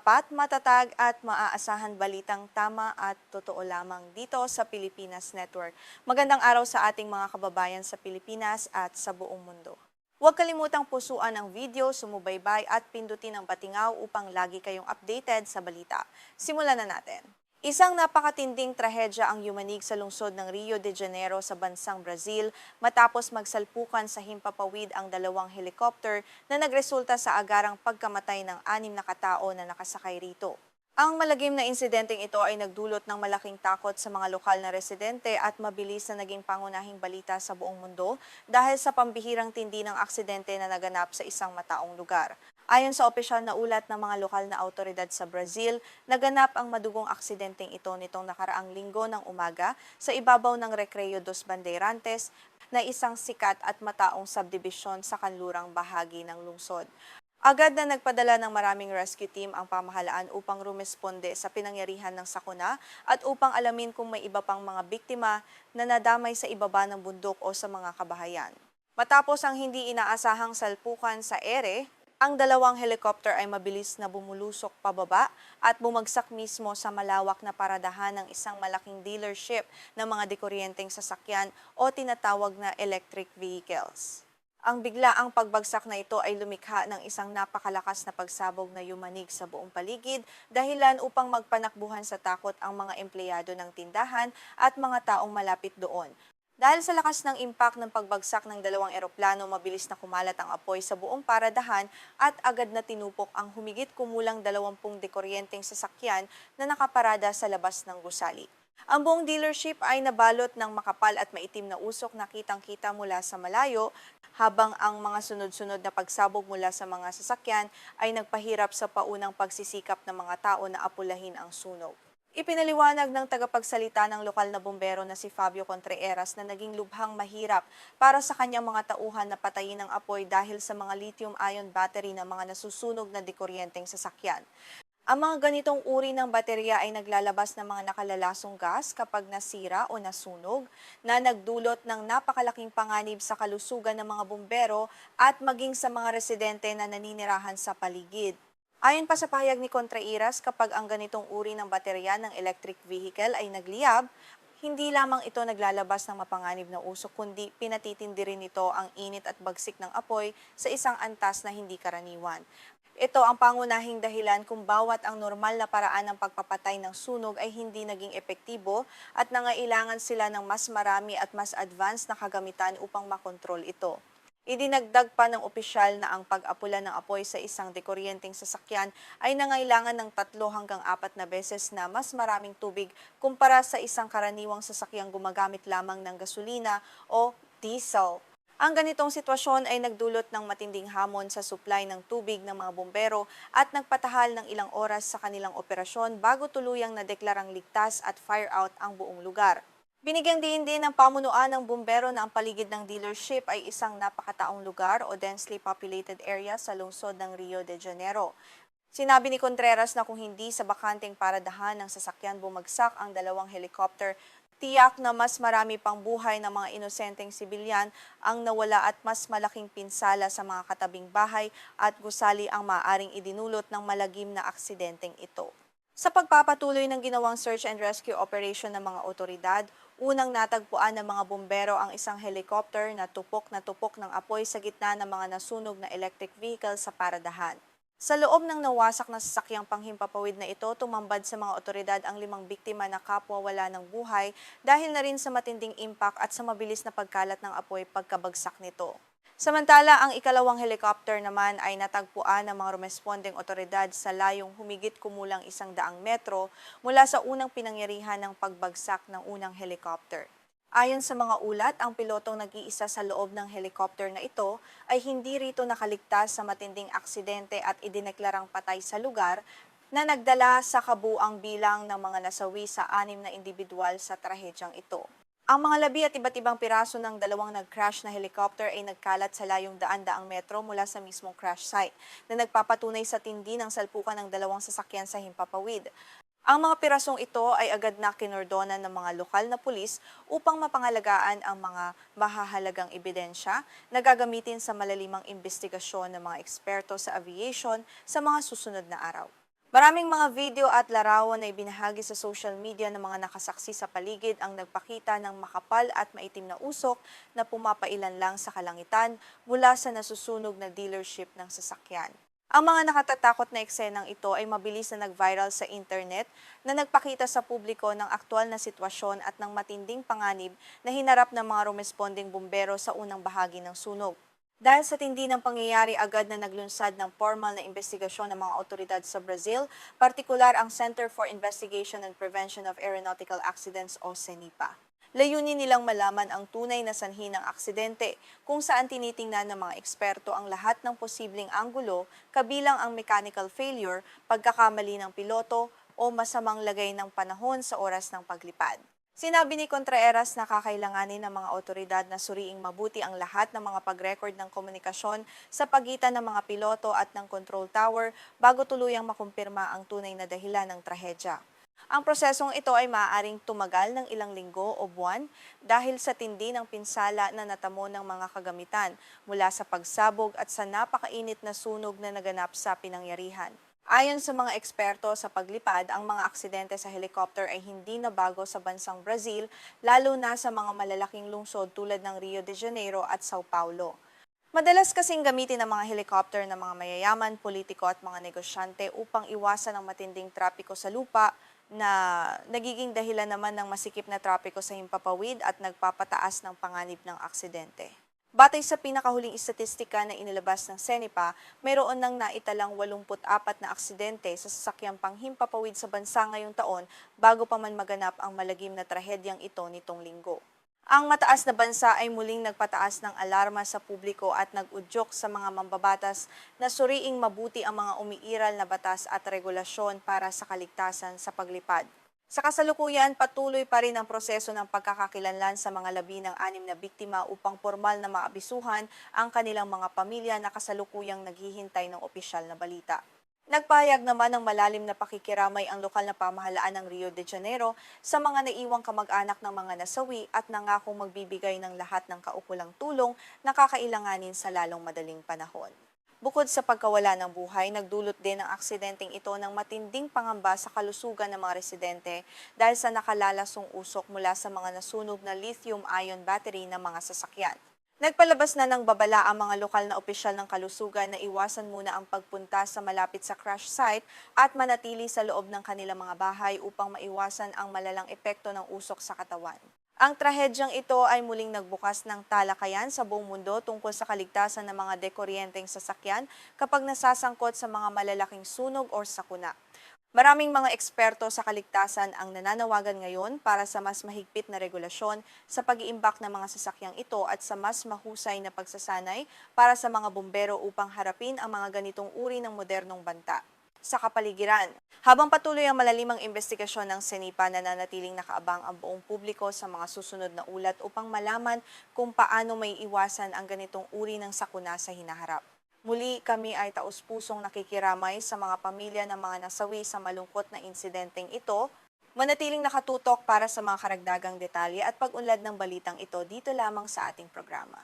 tapat, matatag at maaasahan balitang tama at totoo lamang dito sa Pilipinas Network. Magandang araw sa ating mga kababayan sa Pilipinas at sa buong mundo. Huwag kalimutang pusuan ang video, sumubaybay at pindutin ang patingaw upang lagi kayong updated sa balita. Simulan na natin. Isang napakatinding trahedya ang yumanig sa lungsod ng Rio de Janeiro sa bansang Brazil matapos magsalpukan sa himpapawid ang dalawang helicopter na nagresulta sa agarang pagkamatay ng 6 na katao na nakasakay rito. Ang malagim na insidenteng ito ay nagdulot ng malaking takot sa mga lokal na residente at mabilis na naging pangunahing balita sa buong mundo dahil sa pambihirang tindi ng aksidente na naganap sa isang mataong lugar. Ayon sa opisyal na ulat ng mga lokal na autoridad sa Brazil, naganap ang madugong aksidenteng ito nitong nakaraang linggo ng umaga sa ibabaw ng Recreio dos Bandeirantes na isang sikat at mataong subdivision sa kanlurang bahagi ng lungsod. Agad na nagpadala ng maraming rescue team ang pamahalaan upang rumesponde sa pinangyarihan ng sakuna at upang alamin kung may iba pang mga biktima na nadamay sa ibaba ng bundok o sa mga kabahayan. Matapos ang hindi inaasahang salpukan sa ere, ang dalawang helicopter ay mabilis na bumulusok pababa at bumagsak mismo sa malawak na paradahan ng isang malaking dealership ng mga dekuryenteng sasakyan o tinatawag na electric vehicles. Ang biglaang pagbagsak na ito ay lumikha ng isang napakalakas na pagsabog na yumanig sa buong paligid, dahilan upang magpanakbuhan sa takot ang mga empleyado ng tindahan at mga taong malapit doon. Dahil sa lakas ng impact ng pagbagsak ng dalawang eroplano, mabilis na kumalat ang apoy sa buong paradahan at agad na tinupok ang humigit kumulang 20 dekuryenteng sasakyan na nakaparada sa labas ng gusali. Ang buong dealership ay nabalot ng makapal at maitim na usok na kitang-kita mula sa malayo, habang ang mga sunod-sunod na pagsabog mula sa mga sasakyan ay nagpahirap sa paunang pagsisikap ng mga tao na apulahin ang sunog. Ipinaliwanag ng tagapagsalita ng lokal na bumbero na si Fabio Contreras na naging lubhang mahirap para sa kanyang mga tauhan na patayin ang apoy dahil sa mga lithium-ion battery ng mga nasusunog na dekuryenteng sasakyan. Ang mga ganitong uri ng baterya ay naglalabas ng mga nakalalasong gas kapag nasira o nasunog na nagdulot ng napakalaking panganib sa kalusugan ng mga bumbero at maging sa mga residente na naninirahan sa paligid. Ayon pa sa pahayag ni Contreras, kapag ang ganitong uri ng baterya ng electric vehicle ay nagliyab, hindi lamang ito naglalabas ng mapanganib na usok, kundi pinatitindi rin ito ang init at bagsik ng apoy sa isang antas na hindi karaniwan. Ito ang pangunahing dahilan kung bawat ang normal na paraan ng pagpapatay ng sunog ay hindi naging epektibo at nangailangan sila ng mas marami at mas advanced na kagamitan upang makontrol ito. Idinagdag pa ng opisyal na ang pag-apula ng apoy sa isang dekuryenteng sasakyan ay nangailangan ng 3 hanggang 4 na beses na mas maraming tubig kumpara sa isang karaniwang sasakyang gumagamit lamang ng gasolina o diesel. Ang ganitong sitwasyon ay nagdulot ng matinding hamon sa supply ng tubig ng mga bumbero at nagpatahal ng ilang oras sa kanilang operasyon bago tuluyang nadeklarang ligtas at fire out ang buong lugar. Binigyang diin din ng pamunuan ng bumbero na ang paligid ng dealership ay isang napakataong lugar o densely populated area sa lungsod ng Rio de Janeiro. Sinabi ni Contreras na kung hindi sa bakanteng paradahan ng sasakyan bumagsak ang dalawang helicopter, tiyak na mas marami pang buhay ng mga inosenteng sibilyan ang nawala at mas malaking pinsala sa mga katabing bahay at gusali ang maaaring idinulot ng malagim na aksidenteng ito. Sa pagpapatuloy ng ginawang search and rescue operation ng mga otoridad, unang natagpuan ng mga bumbero ang isang helicopter na tupok ng apoy sa gitna ng mga nasunog na electric vehicle sa paradahan. Sa loob ng nawasak na sasakyang panghimpapawid na ito, tumambad sa mga otoridad ang 5 biktima na kapwa wala ng buhay dahil na rin sa matinding impact at sa mabilis na pagkalat ng apoy pagkabagsak nito. Samantala, ang ikalawang helicopter naman ay natagpuan ng mga rumespondeng otoridad sa layong humigit kumulang 100 metro mula sa unang pinangyarihan ng pagbagsak ng unang helicopter. Ayon sa mga ulat, ang pilotong nag-iisa sa loob ng helicopter na ito ay hindi rito nakaligtas sa matinding aksidente at idineklarang patay sa lugar na nagdala sa kabuang bilang ng mga nasawi sa 6 na individual sa trahedyang ito. Ang mga labi at iba't ibang piraso ng dalawang nag-crash na helicopter ay nagkalat sa layong daan-daang metro mula sa mismong crash site na nagpapatunay sa tindi ng salpukan ng dalawang sasakyan sa himpapawid. Ang mga pirasong ito ay agad na kinordonan ng mga lokal na pulis upang mapangalagaan ang mga mahahalagang ebidensya na gagamitin sa malalimang investigasyon ng mga eksperto sa aviation sa mga susunod na araw. Maraming mga video at larawan na ibinahagi sa social media ng mga nakasaksi sa paligid ang nagpakita ng makapal at maitim na usok na pumapailan lang sa kalangitan mula sa nasusunog na dealership ng sasakyan. Ang mga nakatatakot na eksenang ito ay mabilis na nag-viral sa internet na nagpakita sa publiko ng aktwal na sitwasyon at ng matinding panganib na hinarap ng mga rumesponding bumbero sa unang bahagi ng sunog. Dahil sa tindi ng pangyayari, agad na naglunsad ng formal na investigasyon ng mga otoridad sa Brazil, partikular ang Center for Investigation and Prevention of Aeronautical Accidents o CENIPA. Layunin nilang malaman ang tunay na sanhi ng aksidente, kung saan tinitingnan ng mga eksperto ang lahat ng posibleng anggulo, kabilang ang mechanical failure, pagkakamali ng piloto, o masamang lagay ng panahon sa oras ng paglipad. Sinabi ni Contreras na kakailanganin ng mga otoridad na suriing mabuti ang lahat ng mga pag-record ng komunikasyon sa pagitan ng mga piloto at ng control tower bago tuluyang makumpirma ang tunay na dahilan ng trahedya. Ang prosesong ito ay maaaring tumagal ng ilang linggo o buwan dahil sa tindi ng pinsala na natamo ng mga kagamitan mula sa pagsabog at sa napakainit na sunog na naganap sa pinangyarihan. Ayon sa mga eksperto sa paglipad, ang mga aksidente sa helicopter ay hindi na bago sa bansang Brazil, lalo na sa mga malalaking lungsod tulad ng Rio de Janeiro at Sao Paulo. Madalas kasing gamitin ng mga helicopter ng mga mayayaman, politiko at mga negosyante upang iwasan ang matinding trapiko sa lupa na nagiging dahilan naman ng masikip na trapiko sa himpapawid at nagpapataas ng panganib ng aksidente. Batay sa pinakahuling istatistika na inilabas ng CENIPA, mayroon nang naitalang 84 na aksidente sa sasakyang panghimpapawid sa bansa ngayong taon bago pa man maganap ang malagim na trahedyang ito nitong linggo. Ang mataas na bansa ay muling nagpataas ng alarma sa publiko at nag-udyok sa mga mambabatas na suriing mabuti ang mga umiiral na batas at regulasyon para sa kaligtasan sa paglipad. Sa kasalukuyan, patuloy pa rin ang proseso ng pagkakakilanlan sa mga labi ng 6 na biktima upang formal na maabisuhan ang kanilang mga pamilya na kasalukuyang naghihintay ng opisyal na balita. Nagpahayag naman ng malalim na pakikiramay ang lokal na pamahalaan ng Rio de Janeiro sa mga naiwang kamag-anak ng mga nasawi at nangakong magbibigay ng lahat ng kaukulang tulong na kakailanganin sa lalong madaling panahon. Bukod sa pagkawala ng buhay, nagdulot din ang aksidenteng ito ng matinding pangamba sa kalusugan ng mga residente dahil sa nakalalasong usok mula sa mga nasunog na lithium-ion battery ng mga sasakyan. Nagpalabas na ng babala ang mga lokal na opisyal ng kalusugan na iwasan muna ang pagpunta sa malapit sa crash site at manatili sa loob ng kanilang mga bahay upang maiwasan ang malalang epekto ng usok sa katawan. Ang trahedyang ito ay muling nagbukas ng talakayan sa buong mundo tungkol sa kaligtasan ng mga dekuryenteng sasakyan kapag nasasangkot sa mga malalaking sunog o sakuna. Maraming mga eksperto sa kaligtasan ang nananawagan ngayon para sa mas mahigpit na regulasyon sa pag-iimbak ng mga sasakyang ito at sa mas mahusay na pagsasanay para sa mga bumbero upang harapin ang mga ganitong uri ng modernong banta. Sa kapaligiran, habang patuloy ang malalimang investigasyon ng CENIPA, nananatiling nakaabang ang buong publiko sa mga susunod na ulat upang malaman kung paano may iwasan ang ganitong uri ng sakuna sa hinaharap. Muli, kami ay taus-pusong nakikiramay sa mga pamilya ng mga nasawi sa malungkot na insidenteng ito. Manatiling nakatutok para sa mga karagdagang detalye at pag-unlad ng balitang ito dito lamang sa ating programa.